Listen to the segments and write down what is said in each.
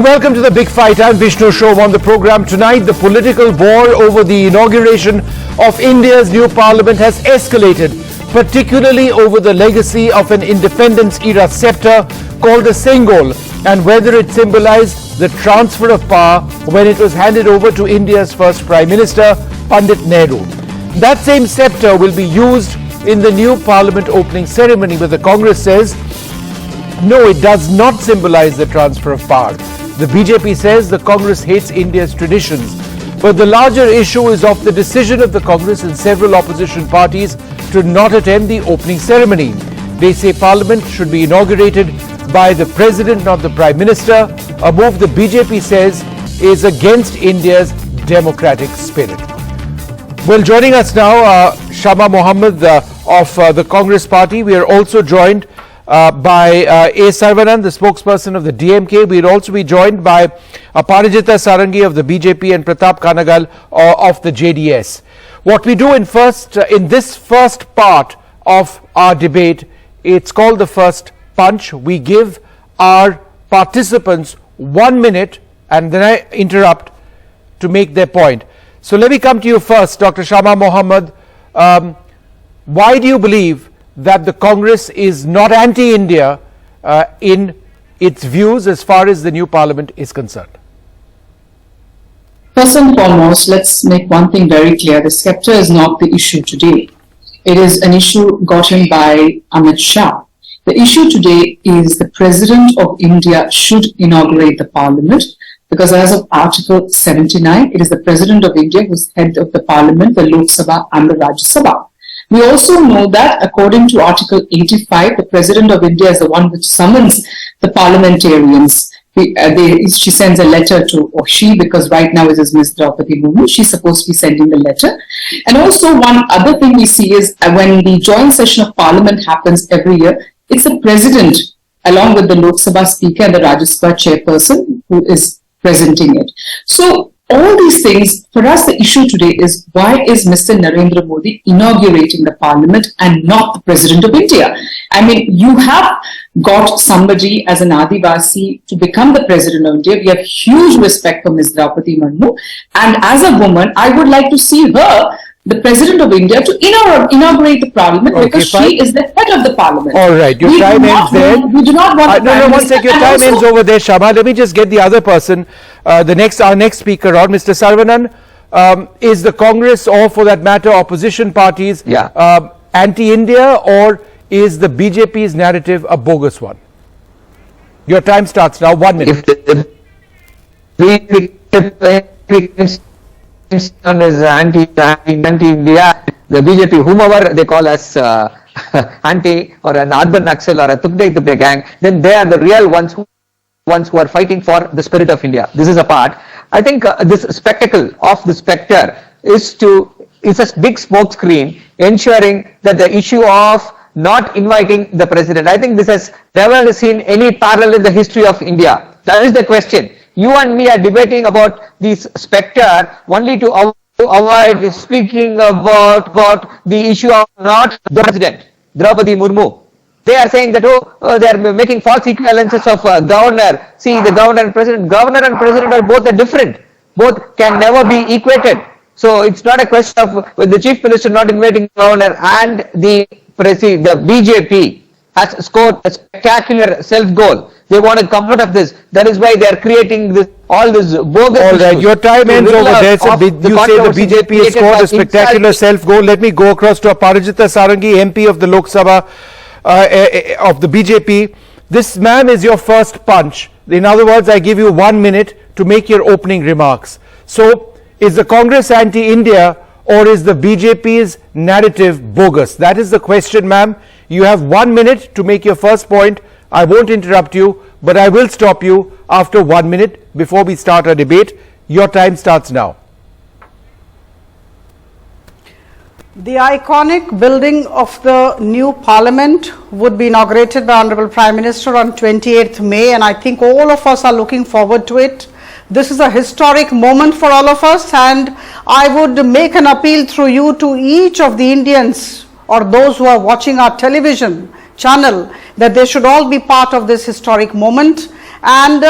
And welcome to the Big Fight. I'm Vishnu Shom. On the program tonight, the political war over the inauguration of India's new parliament has escalated, particularly over the legacy of an independence-era sceptre called the Sengol and whether it symbolized the transfer of power when it was handed over to India's first Prime Minister, Pandit Nehru. That same sceptre will be used in the new parliament opening ceremony, but the Congress says no, it does not symbolize the transfer of power. The BJP says the Congress hates India's traditions. But the larger issue is of the decision of the Congress and several opposition parties to not attend the opening ceremony. They say Parliament should be inaugurated by the President, not the Prime Minister, a move the BJP says is against India's democratic spirit. Well, joining us now, Shama Mohammed of the Congress Party. We are also joined by A. Saravanan, the spokesperson of the DMK. We'll also be joined by Parijita Sarangi of the BJP and Pratap Kanagal of the JDS. What we do in this first part of our debate, it's called the first punch. We give our participants 1 minute and then I interrupt to make their point. So let me come to you first, Dr. Shama Mohammed. Why do you believe that the Congress is not anti-India in its views as far as the new parliament is concerned? First and foremost, let's make one thing very clear. The sceptre is not the issue today. It is an issue gotten by Amit Shah. The issue today is the President of India should inaugurate the parliament, because as of Article 79, it is the President of India who is head of the parliament, the Lok Sabha and the Rajya Sabha. We also know that according to Article 85, the President of India is the one which summons the parliamentarians. She sends a letter to, or she, because right now it is Ms. Draupadi Murmu, she's supposed to be sending the letter. And also one other thing we see is when the joint session of Parliament happens every year, it's the President along with the Lok Sabha Speaker and the Rajya Sabha Chairperson who is presenting it. So all these things, for us the issue today is why is Mr. Narendra Modi inaugurating the parliament and not the President of India? I mean, you have got somebody as an Adivasi to become the President of India. We have huge respect for Ms. Draupadi Murmu, and as a woman, I would like to see her the President of India to inaugurate the parliament, because she is the head of the parliament. All right, your time ends there. We do not want no, one second, your time ends over there, Shama. Let me just get the other person, our next speaker on, Mr. Saravanan. Is the Congress, or for that matter opposition parties, anti-India, or is the BJP's narrative a bogus one? Your time starts now, 1 minute. Is anti-India, the BJP, whomever they call us anti or an urban Naxal or a Tukde gang, then they are the real ones who are fighting for the spirit of India. This is a part. I think this spectacle of the spectre is a big smoke screen ensuring that the issue of not inviting the president, I think this has never seen any parallel in the history of India. That is the question. You and me are debating about this spectre only to avoid speaking about the issue of not the president, Draupadi Murmu. They are saying that, they are making false equivalences of governor. See, the governor and president are both different. Both can never be equated. So it's not a question of the chief minister not inviting governor, and the BJP has scored a spectacular self-goal. They want to come out of this. That is why they are creating all this bogus. All right, your time ends over there. So you say the BJP has scored a spectacular self-goal. Let me go across to Parijita Sarangi, MP of the Lok Sabha of the BJP. This, ma'am, is your first punch. In other words, I give you 1 minute to make your opening remarks. So, is the Congress anti-India, or is the BJP's narrative bogus? That is the question, ma'am. You have 1 minute to make your first point. I won't interrupt you, but I will stop you after 1 minute before we start our debate. Your time starts now. The iconic building of the new parliament would be inaugurated by Honorable Prime Minister on 28th May, and I think all of us are looking forward to it. This is a historic moment for all of us, and I would make an appeal through you to each of the Indians or those who are watching our television channel that they should all be part of this historic moment. And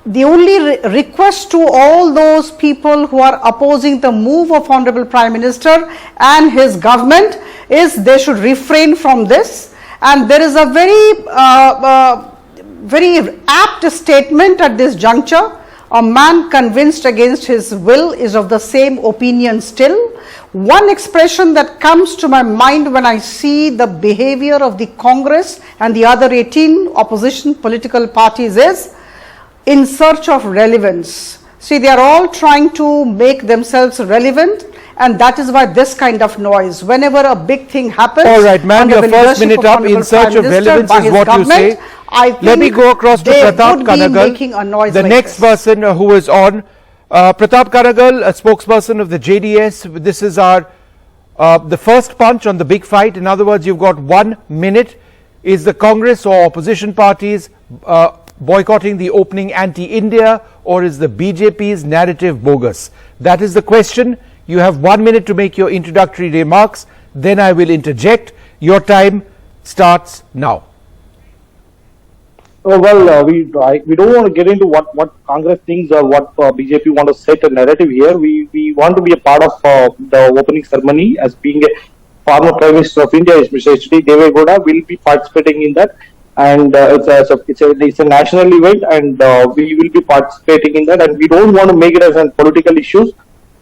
the only request to all those people who are opposing the move of Honorable Prime Minister and his government is they should refrain from this. And there is a very apt statement at this juncture. A man convinced against his will is of the same opinion still. One expression that comes to my mind when I see the behavior of the Congress and the other 18 opposition political parties is in search of relevance. See, they are all trying to make themselves relevant, and that is why this kind of noise. Whenever a big thing happens, all right, ma'am, your first minute up. In search of relevance is what you say. Let me go across to Pratap Kanagal, the next person who is on. Pratap Kanagal, a spokesperson of the JDS. This is our the first punch on the big fight. In other words, you've got 1 minute. Is the Congress or opposition parties boycotting the opening anti-India, or is the BJP's narrative bogus? That is the question. You have 1 minute to make your introductory remarks. Then I will interject. Your time starts now. Oh, well, we don't want to get into what Congress thinks or what BJP want to set a narrative here. We want to be a part of the opening ceremony as being a former Prime Minister of India, Mr. H.D. Devegowda, will be participating in that. And it's a national event, and we will be participating in that. And we don't want to make it as a political issue.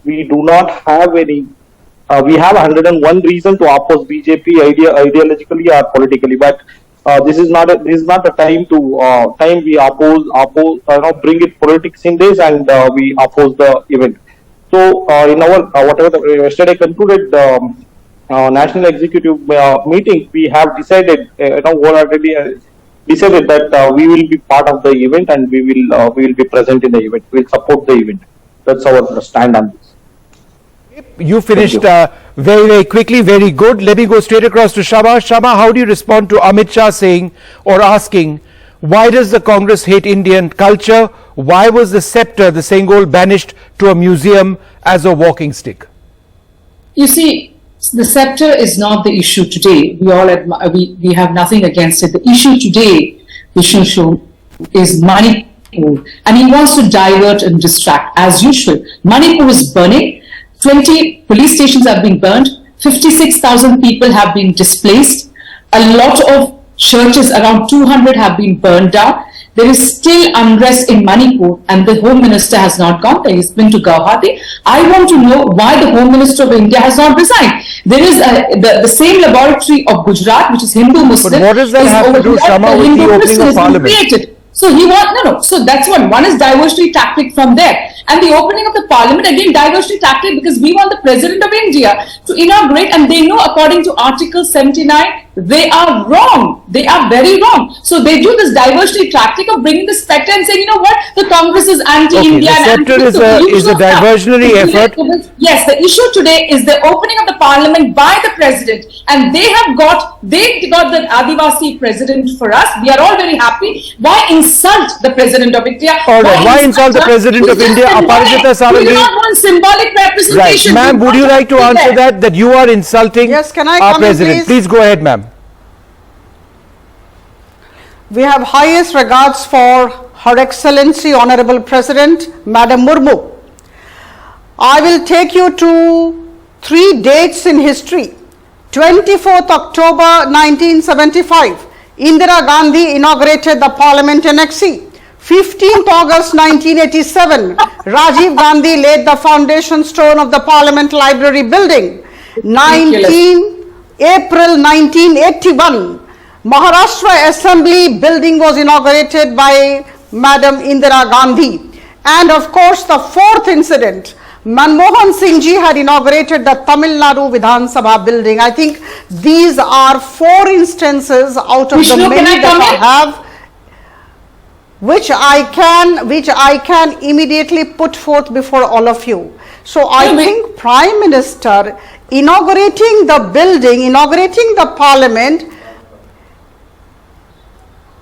We do not have any. We have 101 reasons to oppose BJP ideologically or politically, but this is not a time to we oppose bring it politics in this, and we oppose the event. So in our whatever yesterday concluded national executive meeting, we have decided wholeheartedly decided that we will be part of the event, and we will be present in the event. We will support the event. That's our stand on this. You finished very quickly, very good. Let me go straight across to Shama. Shama, how do you respond to Amit Shah saying or asking, why does the Congress hate Indian culture? Why was the Sceptre, the Sengol, banished to a museum as a walking stick? You see, the Sceptre is not the issue today. We have nothing against it. The issue today, is Manipur, and he wants to divert and distract as usual. Manipur is burning. 20 police stations have been burned, 56,000 people have been displaced, a lot of churches, around 200 have been burned down. There is still unrest in Manipur, and the Home Minister has not gone there. He's been to Guwahati. I want to know why the Home Minister of India has not resigned. There is the same laboratory of Gujarat, which is Hindu-Muslim. But what does that have to do, Shama, with the opening of Parliament? So so that's one is diversionary tactic from there. And the opening of the Parliament, again, diversionary tactic, because we want the President of India to inaugurate, and they know according to Article 79, they are wrong. They are very wrong. So they do this diversionary tactic of bringing the Sceptre and saying, you know what, the Congress is anti-India. Okay, the Sceptre is a diversionary effort. Yes, the issue today is the opening of the Parliament by the President, and they got the Adivasi President for us. We are all very happy. Why insult the President of India? All right, why insult the President of India? Aparajita Sarangi. We do not want symbolic representation. Right. Ma'am, would you like to answer that you are insulting our President? Please go ahead, ma'am. We have highest regards for Her Excellency Honorable President, Madam Murmu. I will take you to 3 dates in history. 24th October 1975, Indira Gandhi inaugurated the Parliament Annexe. 15th August 1987, Rajiv Gandhi laid the foundation stone of the Parliament Library building. 19 April 1981, Maharashtra Assembly building was inaugurated by Madam Indira Gandhi. And of course, the 4th incident, Manmohan Singh ji had inaugurated the Tamil Nadu Vidhan Sabha building. I think these are 4 instances out of the many that I have, which I can immediately put forth before all of you. So I think Prime Minister inaugurating the building, inaugurating the Parliament,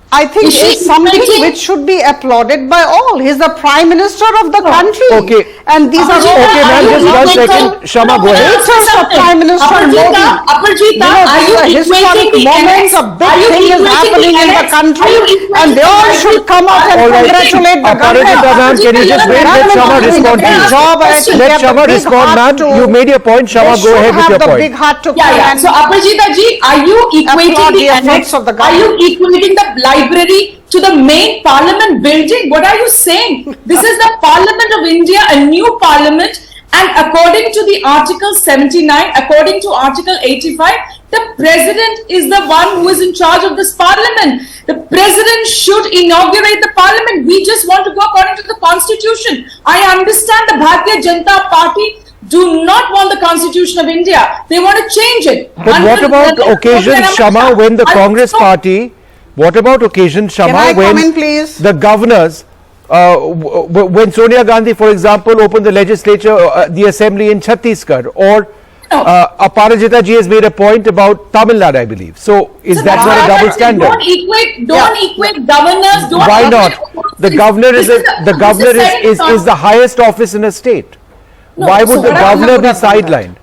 I think is something which should be applauded by all. He is the Prime Minister of the country. Okay. And these are all Okay, ma'am, just 1 second. Shama, go ahead. pictures of Prime Minister Modi. Aparjita, Are you historic moments, a big thing is happening in the country, and they all should come out and All right. congratulate the Aparajita, government. ma'am, can you just wait? Let Shama respond to you. Let Shama respond, ma'am. You made your point. Shama, go ahead with your They should have the point. big heart to Yeah, come yeah. and So, Aparajita ji, are you equating applaud the the efforts annex? of the Are you government. equating the library to the main parliament building? What are you saying? This is the Parliament of India, a new parliament, and according to the Article 79, according to Article 85, the president is the one who is in charge of this parliament. The president should inaugurate the parliament. We just want to go according to the constitution. I understand the Bharatiya Janata Party do not want the constitution of India. They want to change it. But what about occasions, Shama, when the Congress party, what about occasions, Shama, Can I when come in, please? the governors, when Sonia Gandhi, for example, opened the legislature, the assembly in Chhattisgarh, or Aparajita ji has made a point about Tamil Nadu, I believe. So, is that not a double standard? Don't equate governors. Don't Why not? equate The governor is This the governor this is the highest office in a state. No, Why so would the what are- governor be what are- sidelined?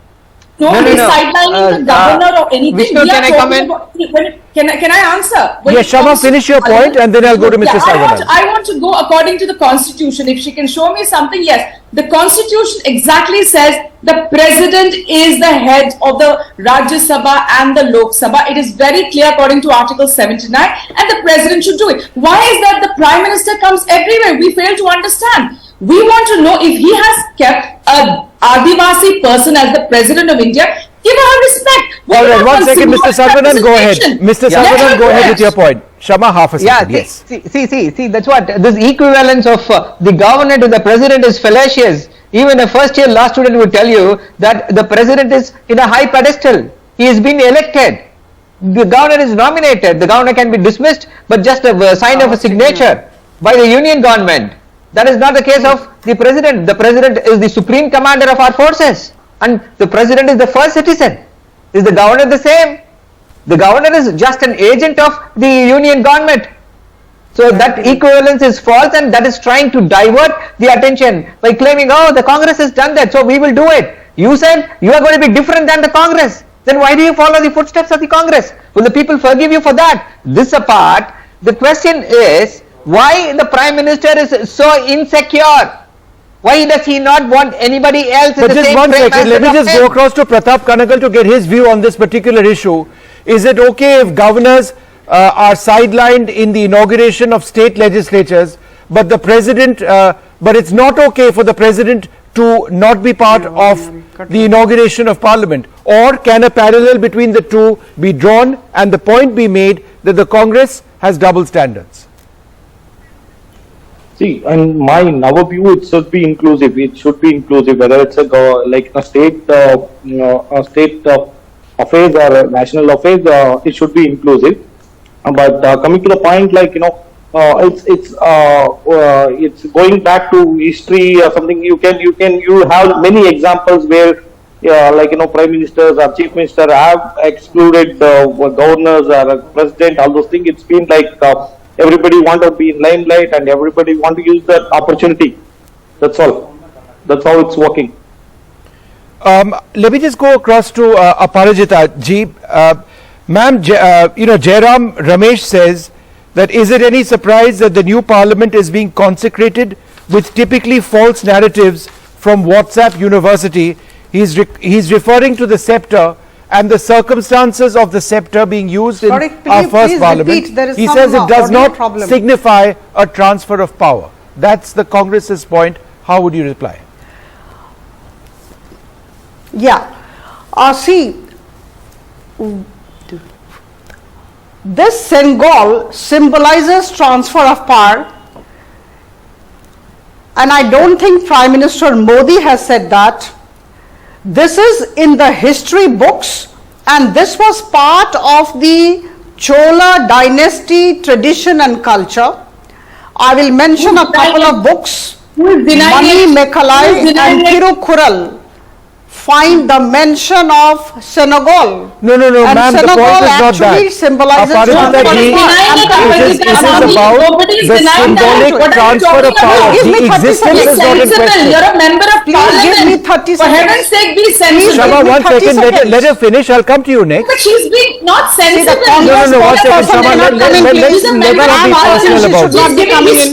Nobody's no. sidelining the governor or anything. Vishnu, We are can I come talking in? about- Can I answer? When Yes, it Shama, comes to finish your point and then I'll go to Mr. Saravanan. I want to go according to the constitution. If she can show me something, yes. The constitution exactly says the president is the head of the Rajya Sabha and the Lok Sabha. It is very clear according to Article 79, and the president should do it. Why is that the prime minister comes everywhere? We fail to understand. We want to know if he has kept a Adivasi person as the president of India. Give her respect. We All right, want 1 second, Mr. symbolised Saravanan, go ahead. representation. Mr. Let Saravanan, her go ahead do with it. your point. Shama, half a Yeah, second, yes. see, that's what, this equivalence of the governor to the president is fallacious. Even a first year law student would tell you that the president is in a high pedestal. He has been elected. The governor is nominated. The governor can be dismissed, but just a sign of a signature by the union government. That is not the case of the president. The president is the supreme commander of our forces, and the president is the first citizen. Is the governor the same? The governor is just an agent of the union government. So that equivalence is false, and that is trying to divert the attention by claiming, oh, the Congress has done that, so we will do it. You said you are going to be different than the Congress. Then why do you follow the footsteps of the Congress? Will the people forgive you for that? This apart, the question is, why the Prime Minister is so insecure? Why does he not want anybody else in But the just same 1 frame second, as let me the just go across to Pratap Kanagal to get his view on this particular issue. Is it okay if governors are sidelined in the inauguration of state legislatures, but the president, but it's not okay for the president to not be part of the inauguration of parliament? Or can a parallel between the two be drawn and the point be made that the Congress has double standards? See, in our view, it should be inclusive. It should be inclusive, whether it's a state, affairs or national affairs. It should be inclusive. But coming to the point, it's going back to history or something. You have many examples where, prime ministers or chief minister have excluded governors or president. All those things. It's been like. Everybody want to be in limelight and everybody want to use that opportunity. That's all. That's how it's working. Let me just go across to Aparajita ji. Ma'am, Jairam Ramesh says that is it any surprise that the new parliament is being consecrated with typically false narratives from WhatsApp University? He's referring to the Sceptre and the circumstances of the Sceptre being used in our first parliament. He says it does not signify a transfer of power. That's the Congress's point. How would you reply? Yeah. See, this Sengol symbolizes transfer of power, and I don't think Prime Minister Modi has said that. This is in the history books, and this was part of the Chola dynasty tradition and culture. I will mention a couple of books, Mani Mekhalai and Thirukural find the mention of Sengol. No, no, no, And ma'am, the Sengol point is not actually that. symbolizes Aparajita transfer ji, of power. this is about the symbolic transfer of power. Give me The 30 existence is not in Sensible. question. You're a member of Please give me parliament. 30 For seconds. heaven's sake, be sensible. Shama, give me 1 30 second, seconds. let her finish. I'll come to you next. But she's being not See, the sensible. Congress No, no, no, 1 second, spokesperson Shama, is not let coming, her please. be personal She about should not this. be coming in.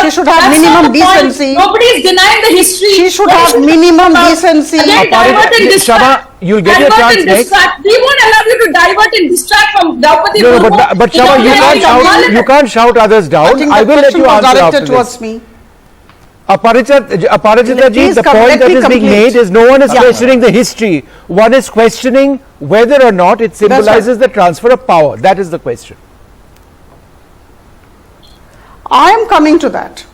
She should have minimum decency. Nobody is denying the history. She should have minimum decency. Again, divert and distract. Shama, you'll get your Divert chance and next. distract. We won't allow you to divert and distract from Draupadi No, no, Murmu. but Shama, you can't shout others I down. think I the will let question you was answer after directed towards this. me. Aparajita ji, Please the point let that me is being complete. made is no one is questioning the history. One is questioning whether or not it symbolizes the transfer of power. That is the question. I am coming to that.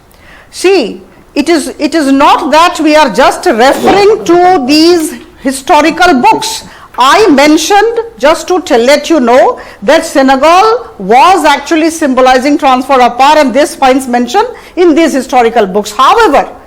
See, it is not that we are just referring to these historical books. I mentioned, just to let you know, that Sengol was actually symbolizing transfer of power, and this finds mention in these historical books. However,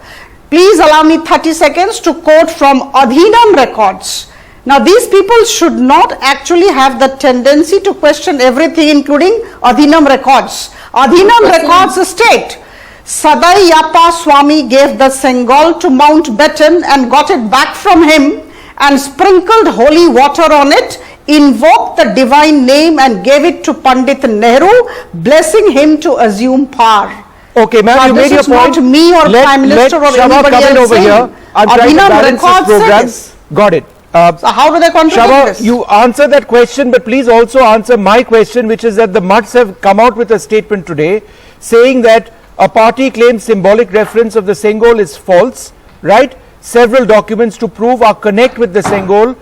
please allow me 30 seconds to quote from Adhinam records. Now, these people should not actually have the tendency to question everything, including Adhinam records. Adhinam records state, Sadai Yappa Swami gave the Sengol to Mountbatten and got it back from him, and sprinkled holy water on it, invoked the divine name and gave it to Pandit Nehru, blessing him to assume power. Okay, ma'am, you made your point. This is not me or Prime Minister or Shama anybody come in else over saying. here. I'm trying to Adhinam balance this records program. says. Got it. So how do they contradict Shama, this? you answer that question, but please also answer my question, which is that the Mutts have come out with a statement today saying that a party claims symbolic reference of the Sengol is false, right? Several documents to prove our connect with the Sengol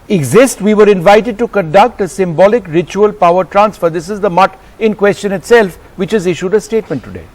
exist. We were invited to conduct a symbolic ritual power transfer. This is the Mutt in question itself, which has issued a statement today.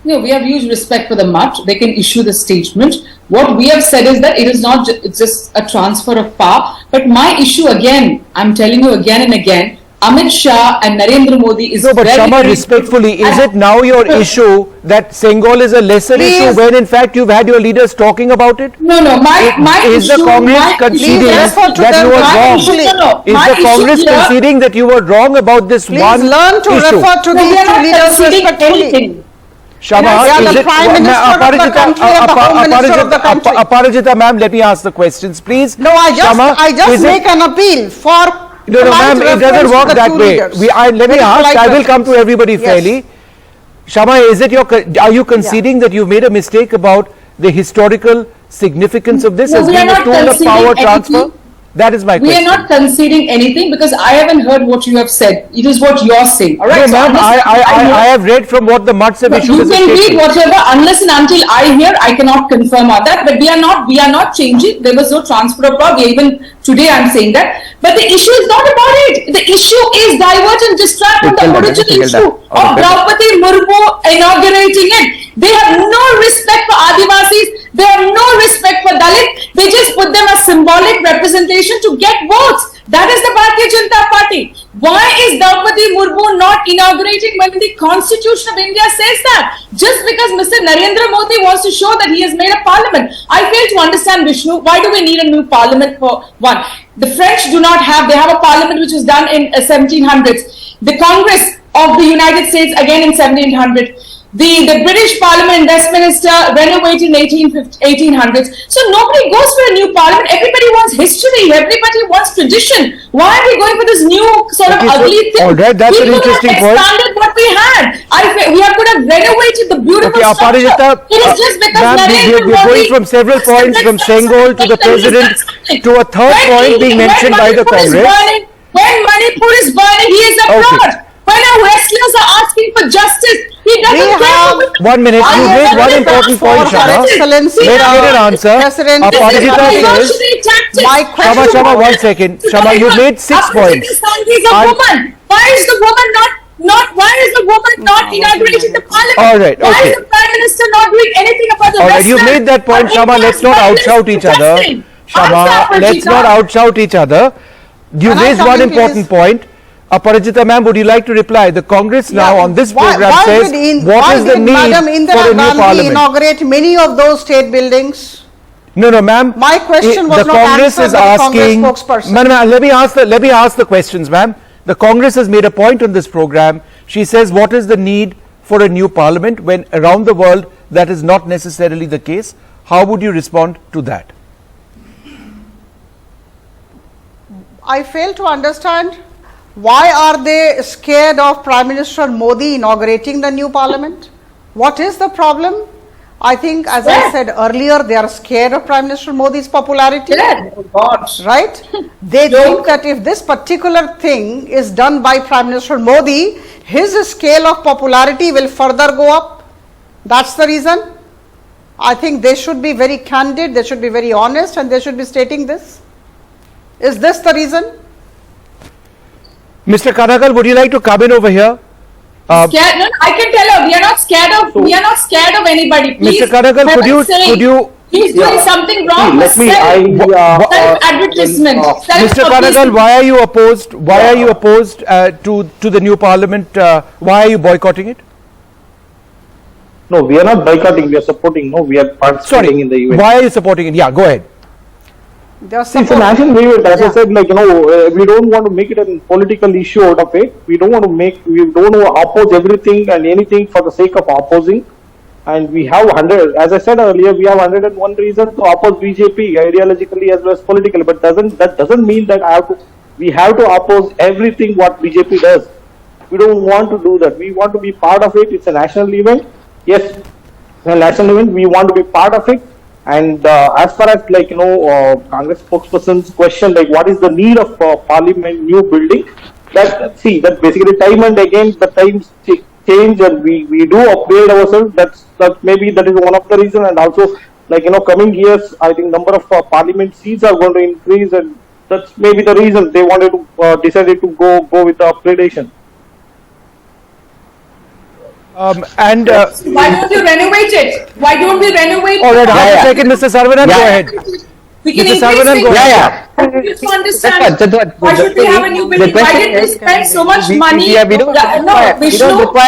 No, we have huge respect for the Mutt. They can issue the statement. What we have said is that it is not it's just a transfer of power. But my issue again, I'm telling you again and again, Amit Shah and Narendra Modi is No, but very, Shama, very respectfully, is it now your issue that Sengol is a lesser Please. issue when in fact you've had your leaders talking about it? No, my Is issue, the Congress my- conceding please refer to that them. you were My wrong? issue- no, no, Is my the Congress issue here- conceding that you were wrong about this Please one learn to issue? refer to No, we these are two not leaders conceding respectfully. anything. Shama, They are is the it- Prime Minister of the country and the Home Minister of the country. Aparajita ma'am, let me ask the questions, please. No, I Shama, just is it- make an appeal for No, no, polite ma'am, it reference doesn't to work the that two way. leaders. Let me Very ask, polite I will come to reference. everybody Yes. fairly. Shama, is it are you conceding that you've made a mistake about the historical significance of this No, as we are being a not tool of conceding power anything. transfer? That is my We question. are not conceding anything because I haven't heard what you have said. It is what you're saying. All right. No, So ma'am, unless I have read from what the Mutts have issued you as a can read statement. whatever unless and until I hear, I cannot confirm on that. But we are not changing. There was no transfer of power. Even today I'm saying that. But the issue is not about it. The issue is divert and distract from the original issue of Draupadi Murmu inaugurating it. They have no respect for Adivasis. They have no respect for Dalit. They just put them as symbolic representation to get votes. That is the Bharatiya Janata Party. Why is Draupadi Murmu not inaugurating when the Constitution of India says that? Just because Mr. Narendra Modi wants to show that he has made a parliament. I fail to understand, Vishnu, why do we need a new parliament for one? The French do not have, they have a parliament which was done in 1700s. The Congress of the United States again in 1700. The British Parliament in Westminster renovated in 1800s. So nobody goes for a new parliament. Everybody wants history. Everybody wants tradition. Why are we going for this new sort of Okay, so- ugly thing? all right, that's we an could interesting have point. expanded what we had. We could have renovated the beautiful Okay, structure. Aparajita, It is just because ma'am, Narendra we're going Modi from several points, from Sengol to the president, to a third point being mentioned by the Congress. When Manipur is burning, he is abroad. When our wrestlers are asking for justice, he doesn't We care. have- for- 1 minute, you I made have one a important platform point, for Shama. Excellency, Let me get an answer. President, Aparajita This is says, revolutionary tactics. My Shama, question Shama, was- 1 second. Shama, you made 6 points. He's a I'm- woman. Why is the woman why is the woman not inaugurating the parliament? All right, Why okay. is the prime minister not doing anything about the All right, you wrestlers? made that point, Or Shama. India's Let's not prime outshout minister each other. protesting? Shama, Answer, let's Aparajita. not outshout each other. You Can I raised come one in, important please? point. Aparajita ma'am, would you like to reply? The Congress now Yeah, on this why- program why says, did what is the Madam need Indira for a new Gandhi parliament? inaugurate many of those state buildings? No, ma'am. My question was the not Congress answered is by the asking. Congress spokesperson. Ma'am, let me ask the questions, ma'am. The Congress has made a point on this program. She says, what is the need for a new parliament when around the world that is not necessarily the case? How would you respond to that? I fail to understand why are they scared of Prime Minister Modi inaugurating the new parliament? What is the problem? I think, as I said earlier, they are scared of Prime Minister Modi's popularity. Oh God. Right? They think that if this particular thing is done by Prime Minister Modi, his scale of popularity will further go up. That's the reason. I think they should be very candid, they should be very honest, and they should be stating this. Is this the reason? Mr. Kanagal, would you like to come in over here? Scared? No, I can tell her we are not scared of anybody. Please, Mr. Kanagal, could you he's doing something wrong. Let me. Self-advertisement. Mr. Kanagal, why are you opposed? Why are you opposed to the new parliament? Why are you boycotting it? No, we are not boycotting. We are supporting. No, we are participating in the event. Why are you supporting it? Yeah, go ahead. It's a national event. As I said, like, we don't want to make it a political issue out of it. We don't want to oppose everything and anything for the sake of opposing. And we have as I said earlier, we have 101 reasons to oppose BJP ideologically as well as politically. But that doesn't mean that we have to oppose everything what BJP does. We don't want to do that. We want to be part of it. It's a national event. Yes, it's a national event. We want to be part of it. And as far as Congress spokesperson's question, like what is the need of parliament new building? That basically time and again the times change and we do upgrade ourselves. That maybe that is one of the reasons. And also coming years, I think number of parliament seats are going to increase, and that's maybe the reason they wanted to decided to go with the upgradation. Why don't you renovate it? Why don't we renovate? All right, hold a second, Mr. Saravanan, go ahead. We can Mr. Saravanan, go ahead. I just want to understand why should we have a new building? Why did we spend so much money? Vishnu,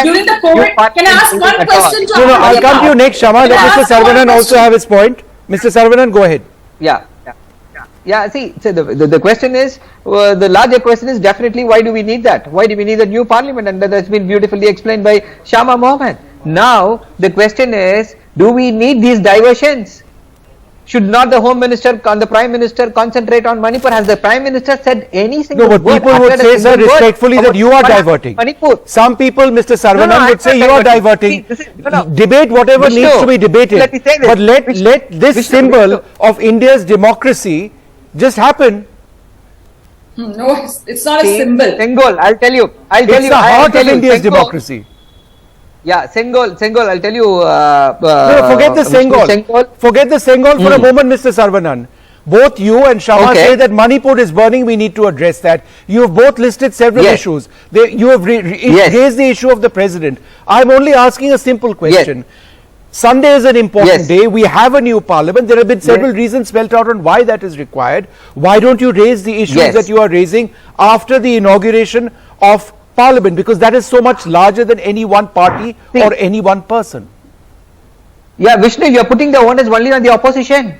during the COVID, can I ask one question to No, I'll come to you next, Shama. Let Mr. Saravanan also have his point. Mr. Saravanan, go ahead. See, so the question is, the larger question is definitely why do we need that? Why do we need a new parliament? And that's been beautifully explained by Shama Mohammed. Now, the question is, do we need these diversions? Should not the Home Minister and the Prime Minister concentrate on Manipur? Has the Prime Minister said any single word? No, but people would say, sir, respectfully that you are diverting. Manipur. Some people, Mr. Saravanan, would say you are diverting. Debate whatever needs to be debated. But let this symbol of India's democracy just happen. No, it's not a symbol. Sengol, I'll tell you. It's the heart of India's democracy. Yeah, Sengol, I'll tell you. No, forget the Sengol. Forget the Sengol for a moment, Mr. Saravanan. Both you and Shama say that Manipur is burning, we need to address that. You have both listed several issues. You have raised the issue of the president. I'm only asking a simple question. Sunday is an important day. We have a new parliament. There have been several reasons spelled out on why that is required. Why don't you raise the issues that you are raising after the inauguration of parliament? Because that is so much larger than any one party or any one person. Yeah, Vishnu, you are putting the onus only on the opposition.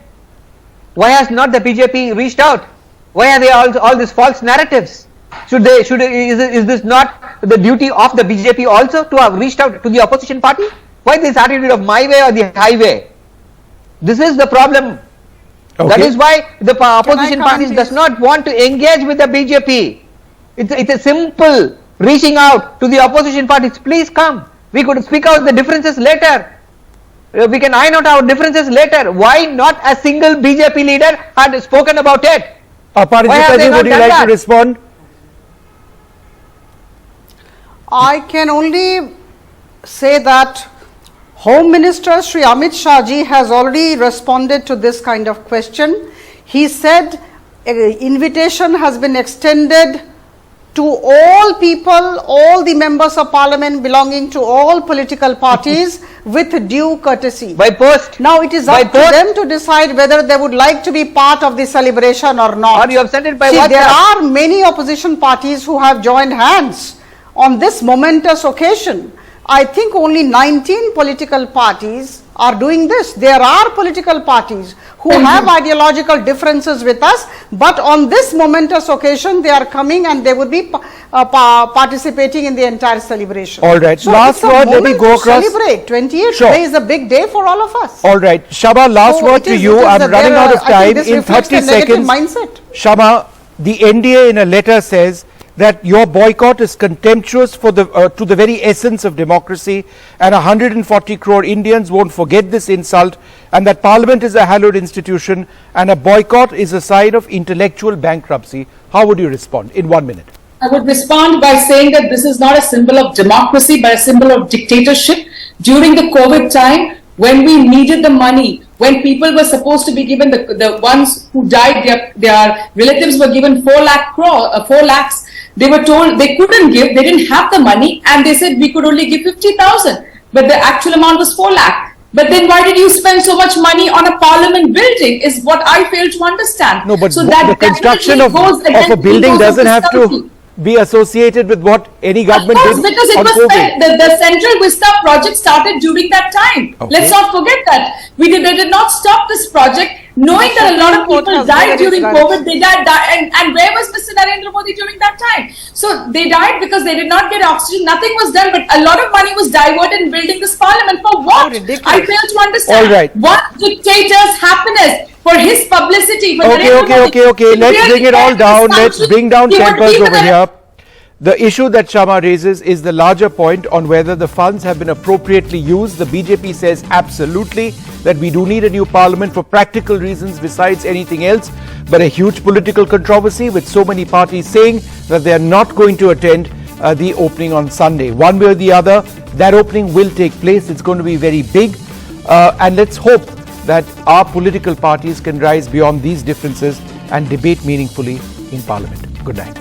Why has not the BJP reached out? Why are they all these false narratives? Is this not the duty of the BJP also to have reached out to the opposition party? Why this attitude of my way or the highway? This is the problem. That is why the opposition parties does not want to engage with the BJP. It's a simple reaching out to the opposition parties. Please come. We could speak out the differences later. We can iron out our differences later. Why not a single BJP leader had spoken about it? Aparajita, would you like to respond? I can only say that Home Minister Shri Amit Shah ji has already responded to this kind of question. He said invitation has been extended to all people, all the members of parliament belonging to all political parties with due courtesy. By post. Now it is up to them to decide whether they would like to be part of the celebration or not. Or you have sent it by WhatsApp. There are many opposition parties who have joined hands on this momentous occasion. I think only 19 political parties are doing this. There are political parties who have ideological differences with us, but on this momentous occasion, they are coming and they would be participating in the entire celebration. All right. So last word, let me go across. Celebrate. 28th Sure. May is a big day for all of us. All right. Shama, last So word it to is- you. it is I'm that running there out are- of I think time. this In reflects 30 the negative seconds. mindset. Shama, the NDA in a letter says that your boycott is contemptuous for to the very essence of democracy, and 140 crore Indians won't forget this insult, and that Parliament is a hallowed institution and a boycott is a sign of intellectual bankruptcy. How would you respond in 1 minute? I would respond by saying that this is not a symbol of democracy, but a symbol of dictatorship. During the COVID time, when we needed the money, when people were supposed to be given, the ones who died, their relatives were given 4 lakhs, they were told they couldn't give, they didn't have the money, and they said we could only give 50,000, but the actual amount was 4 lakh. But then why did you spend so much money on a parliament building is what I fail to understand. No, but so the construction of a building doesn't have to be associated with what any government of course, did because it on was COVID. the Central Vista project started during that time. Okay. Let's not forget that. They did not stop this project, knowing that a lot of people died during COVID. They died, and where was Mr. Narendra Modi during that time? So they died because they did not get oxygen. Nothing was done, but a lot of money was diverted in building this parliament. For what? I fail to understand. All right. What dictator's happiness? For his publicity. For Okay. Let's bring it all down. Let's bring down tempers over here. The issue that Shama raises is the larger point on whether the funds have been appropriately used. The BJP says absolutely that we do need a new parliament for practical reasons besides anything else, but a huge political controversy with so many parties saying that they are not going to attend the opening on Sunday. One way or the other, that opening will take place. It's going to be very big, and let's hope that our political parties can rise beyond these differences and debate meaningfully in Parliament. Good night.